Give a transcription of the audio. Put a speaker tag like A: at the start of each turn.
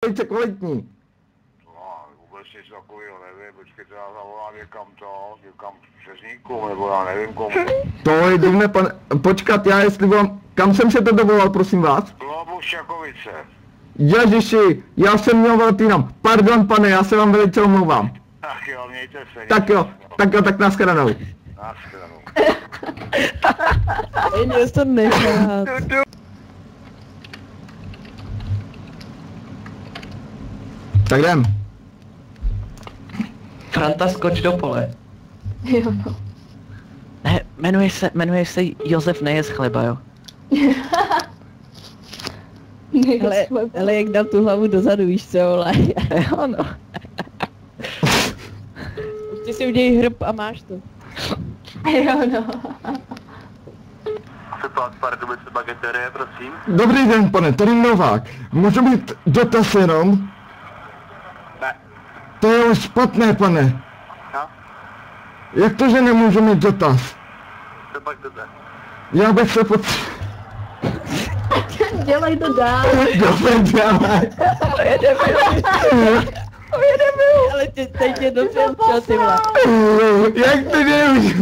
A: velice kvalitní.
B: No, vůbec nic takového nevím, počkejte, já zavolám někam přesníku, nebo já nevím komu.
A: To jdeme, pane, počkat, já jestli volám, kam jsem se to dovolal, prosím vás?
B: Globus Čakovice.
A: Ježiši, já jsem měl Valtýnam, pardon pane, já se vám velice omlouvám.
B: Tak jo, mějte se.
A: Tak nashledanou.
B: Nashledanou.
C: Měl to nechat.
A: Tak jdem.
D: Franta, skoč do pole.
C: Jo no.
D: Ne, jmenuje se Josef Nejes chleba, jo.
C: Ale jak dám tu hlavu dozadu, víš co, vole.
D: Jo no.
C: Ty si udělej hrb a máš to. Jo no.
B: Situace Pardubice Bageterie, prosím.
A: Dobrý den, pane, tady Novák. Můžu mít dotaz jenom?
B: Ne.
A: To je už špatné, pane.
B: No,
A: Jak to, že nemůžu mít dotaz?
B: co pak to jde?
A: Já bych se potřeboval...
C: Dělej to dál.
A: Dělej.
C: To je debil. Ale teď je to film, čo ty vole.
A: Jak ty nevíš?